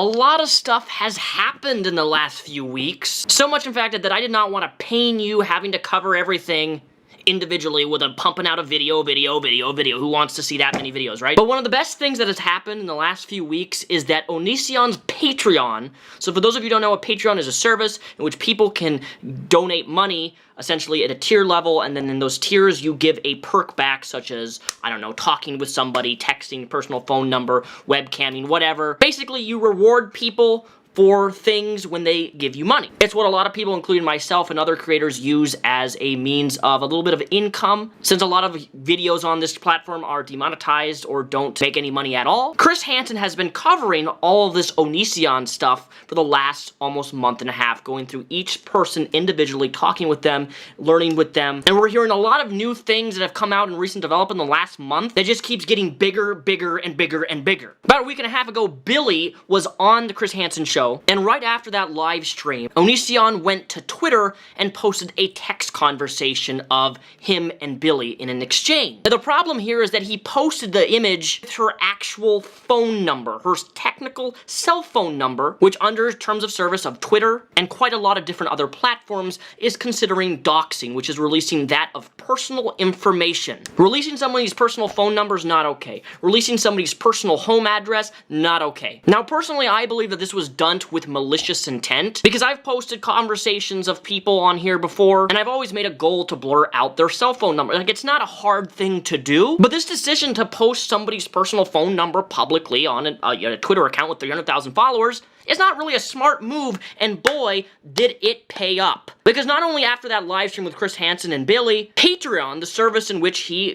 A lot of stuff has happened in the last few weeks. So much, in fact, that I did not want to pain you having to cover everything individually with a pumping out a video. Who wants to see that many videos, right? But one of the best things that has happened in the last few weeks is that Onision's Patreon, so for those of you who don't know, a Patreon is a service in which people can donate money, essentially at a tier level, and then in those tiers you give a perk back, such as, I don't know, talking with somebody, texting, personal phone number, webcamming, whatever. Basically, you reward people for things when they give you money. It's what a lot of people, including myself and other creators, use as a means of a little bit of income, since a lot of videos on this platform are demonetized or don't make any money at all. Chris Hansen has been covering all of this Onision stuff for the last almost month and a half, going through each person individually, talking with them, learning with them, and we're hearing a lot of new things that have come out in recent development in the last month that just keeps getting bigger, bigger, and bigger, and bigger. About a week and a half ago, Billy was on the Chris Hansen show, and right after that live stream, Onision went to Twitter and posted a text conversation of him and Billy in an exchange. Now, the problem here is that he posted the image with her actual phone number, her technical cell phone number, which under terms of service of Twitter and quite a lot of different other platforms is considering doxing, which is releasing that of personal information. Releasing somebody's personal phone number is not okay. Releasing somebody's personal home address, not okay. Now, personally, I believe that this was done with malicious intent, because I've posted conversations of people on here before, and I've always made a goal to blur out their cell phone number. Like, it's not a hard thing to do, but this decision to post somebody's personal phone number publicly on a Twitter account with 300,000 followers is not really a smart move, and boy, did it pay up. Because not only after that live stream with Chris Hansen and Billy, Patreon, the service in which he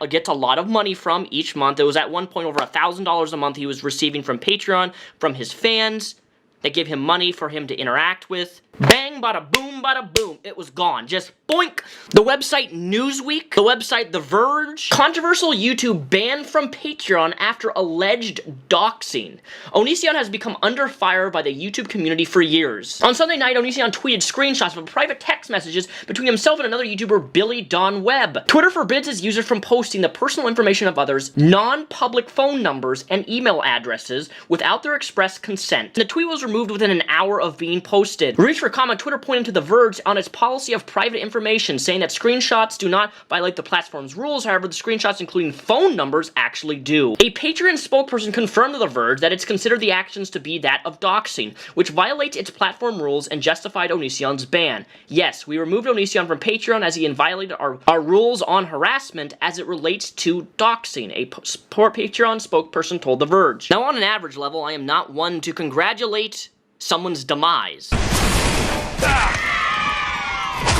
gets a lot of money from each month, it was at one point over $1,000 a month he was receiving from Patreon, from his fans. They give him money for him to interact with. Bang, bada boom, it was gone. Just boink. The website Newsweek, the website The Verge, controversial YouTube banned from Patreon after alleged doxing. Onision has become under fire by the YouTube community for years. On Sunday night, Onision tweeted screenshots of private text messages between himself and another YouTuber, Billy Don Webb. Twitter forbids its users from posting the personal information of others, non-public phone numbers, and email addresses without their express consent. The tweet was removed within an hour of being posted. Reach for comment, Twitter pointed to The Verge on its policy of private information, saying that screenshots do not violate the platform's rules. However, the screenshots, including phone numbers, actually do. A Patreon spokesperson confirmed to The Verge that it's considered the actions to be that of doxing, which violates its platform rules, and justified Onision's ban. Yes, we removed Onision from Patreon as he violated our rules on harassment as it relates to doxing, a Patreon spokesperson told The Verge. Now, on an average level, I am not one to congratulate someone's demise.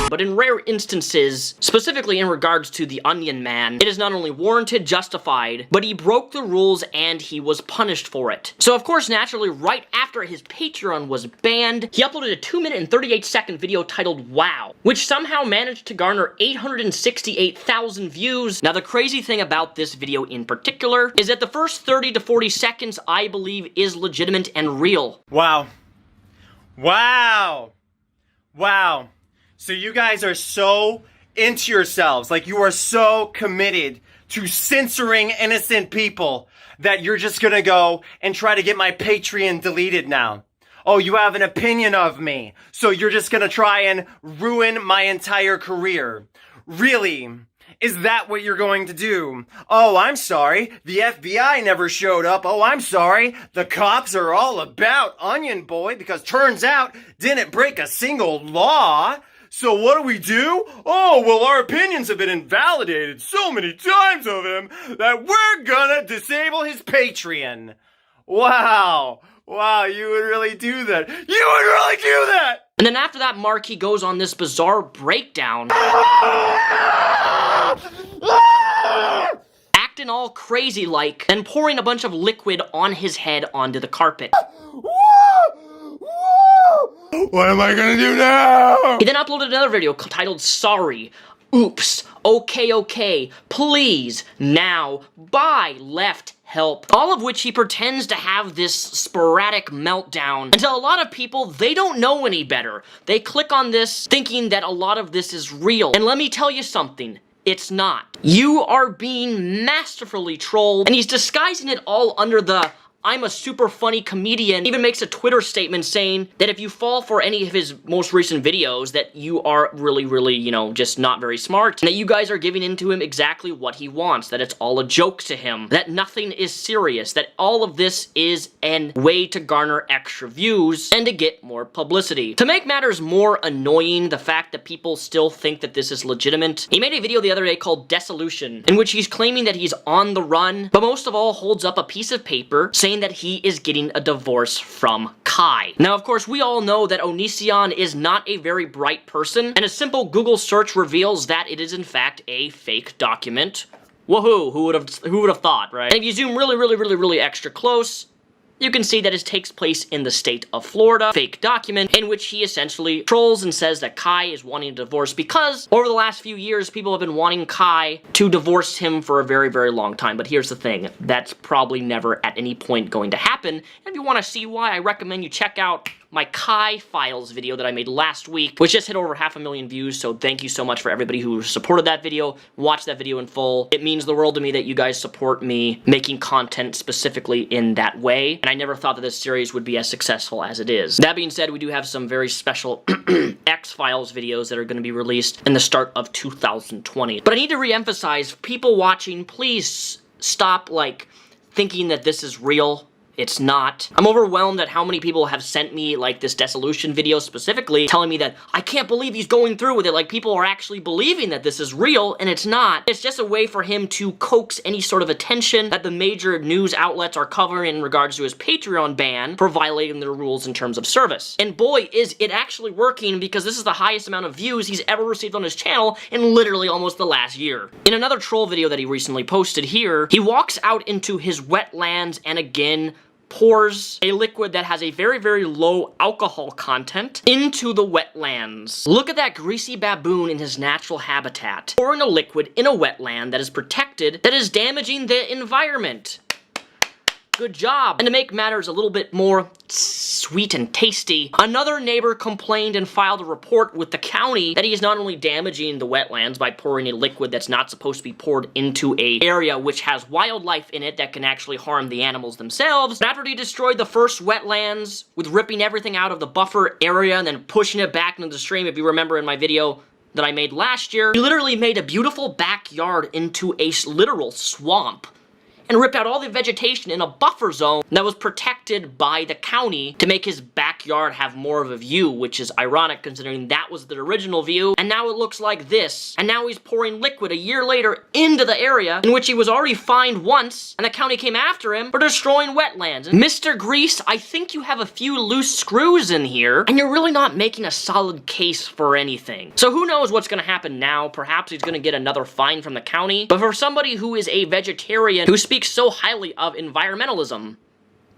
But in rare instances, specifically in regards to the Onion Man, it is not only warranted, justified, but he broke the rules and he was punished for it. So of course, naturally, right after his Patreon was banned, he uploaded a 2-minute and 38-second video titled Wow, which somehow managed to garner 868,000 views. Now, the crazy thing about this video in particular is that the first 30 to 40 seconds, I believe, is legitimate and real. Wow. Wow. Wow. So you guys are so into yourselves, like you are so committed to censoring innocent people that you're just gonna go and try to get my Patreon deleted now. Oh, you have an opinion of me, so you're just gonna try and ruin my entire career. Really? Is that what you're going to do? Oh, I'm sorry, the FBI never showed up. Oh, I'm sorry, the cops are all about Onion Boy because turns out didn't break a single law. So what do? Oh, well, our opinions have been invalidated so many times of him that we're gonna disable his Patreon. Wow. Wow, you would really do that. You would really do that! And then after that mark, he goes on this bizarre breakdown. Acting all crazy-like, and pouring a bunch of liquid on his head onto the carpet. What am I gonna do now? He then uploaded another video titled Sorry, Oops, Okay, Please, Now, Bye, Left, Help. All of which he pretends to have this sporadic meltdown until a lot of people, they don't know any better. They click on this thinking that a lot of this is real. And let me tell you something. It's not. You are being masterfully trolled, and he's disguising it all under the I'm a super funny comedian. He even makes a Twitter statement saying that if you fall for any of his most recent videos, that you are really, really, you know, just not very smart. And that you guys are giving into him exactly what he wants. That it's all a joke to him. That nothing is serious. That all of this is a way to garner extra views and to get more publicity. To make matters more annoying, the fact that people still think that this is legitimate, he made a video the other day called Dissolution, in which he's claiming that he's on the run, but most of all holds up a piece of paper saying that he is getting a divorce from Kai. Now, of course, we all know that Onision is not a very bright person, and a simple Google search reveals that it is in fact a fake document. Woohoo, who would have thought, right? And if you zoom really extra close, you can see that it takes place in the state of Florida, fake document, in which he essentially trolls and says that Kai is wanting a divorce because over the last few years, people have been wanting Kai to divorce him for a very long time. But here's the thing, that's probably never at any point going to happen. And if you want to see why, I recommend you check out my Kai Files video that I made last week, which just hit over 500,000 views, so thank you so much for everybody who supported that video, watched that video in full. It means the world to me that you guys support me making content specifically in that way, and I never thought that this series would be as successful as it is. That being said, we do have some very special X-Files videos that are going to be released in the start of 2020. But I need to re-emphasize, people watching, please stop, like, thinking that this is real. It's not. I'm overwhelmed at how many people have sent me, like, this Dissolution video specifically, telling me that I can't believe he's going through with it. Like, people are actually believing that this is real, and it's not. It's just a way for him to coax any sort of attention that the major news outlets are covering in regards to his Patreon ban for violating their rules in terms of service. And boy, is it actually working, because this is the highest amount of views he's ever received on his channel in literally almost the last year. In another troll video that he recently posted here, he walks out into his wetlands and again pours a liquid that has a very low alcohol content into the wetlands. Look at that greasy baboon in his natural habitat, pouring a liquid in a wetland that is protected, that is damaging the environment. Good job. And to make matters a little bit more sweet and tasty, another neighbor complained and filed a report with the county that he is not only damaging the wetlands by pouring a liquid that's not supposed to be poured into an area which has wildlife in it that can actually harm the animals themselves, but after he destroyed the first wetlands with ripping everything out of the buffer area and then pushing it back into the stream, if you remember in my video that I made last year, he literally made a beautiful backyard into a literal swamp and ripped out all the vegetation in a buffer zone that was protected by the county to make his backyard have more of a view, which is ironic considering that was the original view, and now it looks like this. And now he's pouring liquid a year later into the area in which he was already fined once, and the county came after him for destroying wetlands. And Mr. Grease, I think you have a few loose screws in here, and you're really not making a solid case for anything. So who knows what's gonna happen now? Perhaps he's gonna get another fine from the county, but for somebody who is a vegetarian who speaks so highly of environmentalism,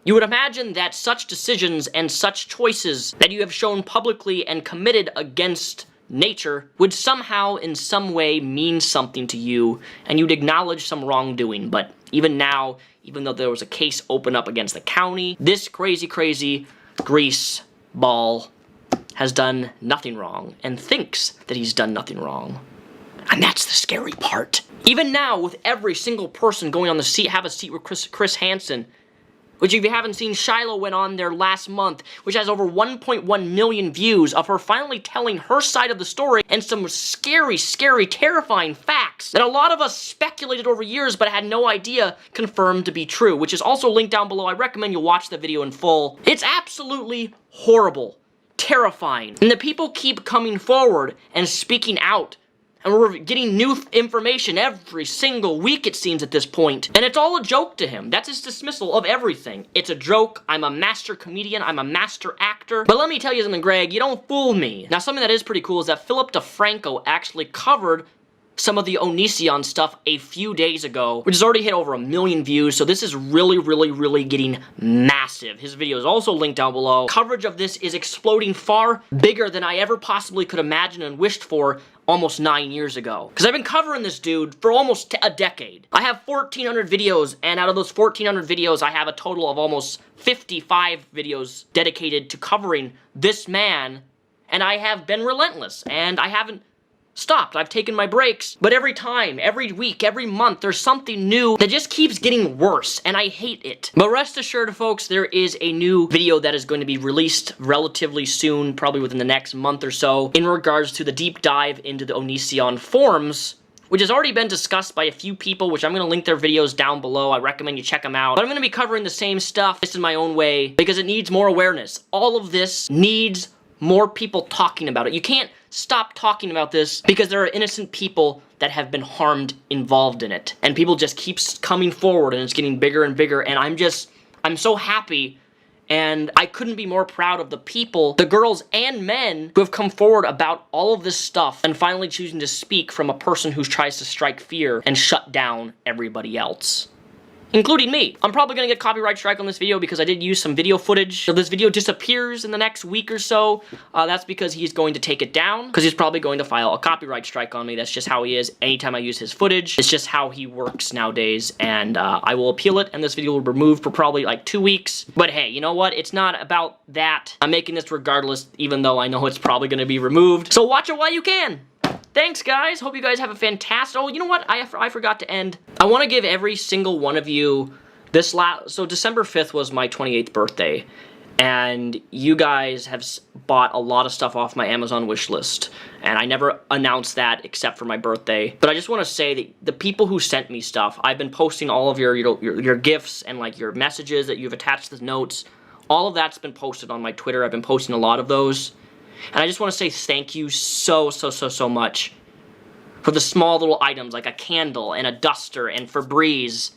you would imagine that such decisions and such choices that you have shown publicly and committed against nature would somehow in some way mean something to you, and you'd acknowledge some wrongdoing. But even now, even though there was a case open up against the county, this crazy grease ball has done nothing wrong and thinks that he's done nothing wrong. And that's the scary part. Even now, with every single person going on the seat, have a seat with Chris Hansen, which if you haven't seen, Shiloh went on there last month, which has over 1.1 million views of her finally telling her side of the story and some scary, terrifying facts that a lot of us speculated over years but had no idea confirmed to be true, which is also linked down below. I recommend you watch the video in full. It's absolutely horrible, terrifying, and the people keep coming forward and speaking out. And we're getting new information every single week, it seems, at this point. And it's all a joke to him. That's his dismissal of everything. It's a joke. I'm a master comedian. I'm a master actor. But let me tell you something, Greg. You don't fool me. Now, something that is pretty cool is that Philip DeFranco actually covered some of the Onision stuff a few days ago, which has already hit over 1 million views, so this is really getting massive. His video is also linked down below. Coverage of this is exploding far bigger than I ever possibly could imagine and wished for almost 9 years ago. Because I've been covering this dude for almost a decade. I have 1,400 videos, and out of those 1,400 videos, I have a total of almost 55 videos dedicated to covering this man, and I have been relentless, and I haven't stopped. I've taken my breaks, but every time, every week, every month, there's something new that just keeps getting worse, and I hate it. But rest assured, folks, there is a new video that is going to be released relatively soon, probably within the next month or so, in regards to the deep dive into the Onision forums, which has already been discussed by a few people, which I'm going to link their videos down below. I recommend you check them out. But I'm going to be covering the same stuff, just in my own way, because it needs more awareness. All of this needs more people talking about it. You can't stop talking about this because there are innocent people that have been harmed involved in it. And people just keep coming forward, and it's getting bigger and bigger, and I'm so happy. And I couldn't be more proud of the people, the girls and men, who have come forward about all of this stuff and finally choosing to speak from a person who tries to strike fear and shut down everybody else, including me. I'm probably gonna get copyright strike on this video because I did use some video footage. If this video disappears in the next week or so, that's because he's going to take it down, because he's probably going to file a copyright strike on me. That's just how he is anytime I use his footage. It's just how he works nowadays, and I will appeal it, and this video will be removed for probably like 2 weeks. But hey, you know what? It's not about that. I'm making this regardless, even though I know it's probably gonna be removed. So watch it while you can. Thanks, guys. Hope you guys have a fantastic... Oh, you know what? I forgot to end. I want to give every single one of you this So December 5th was my 28th birthday, and you guys have bought a lot of stuff off my Amazon wish list, and I never announced that except for my birthday. But I just want to say that the people who sent me stuff, I've been posting all of your gifts and like your messages that you've attached to the notes. All of that's been posted on my Twitter. I've been posting a lot of those. And I just want to say thank you so much for the small little items like a candle and a duster and Febreze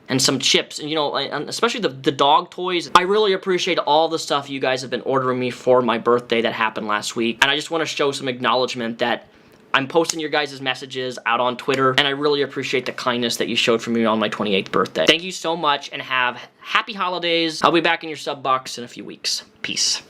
and some chips, and you know, especially the dog toys. I really appreciate all the stuff you guys have been ordering me for my birthday that happened last week. And I just want to show some acknowledgement that I'm posting your guys' messages out on Twitter, and I really appreciate the kindness that you showed for me on my 28th birthday. Thank you so much, and have happy holidays. I'll be back in your sub box in a few weeks. Peace.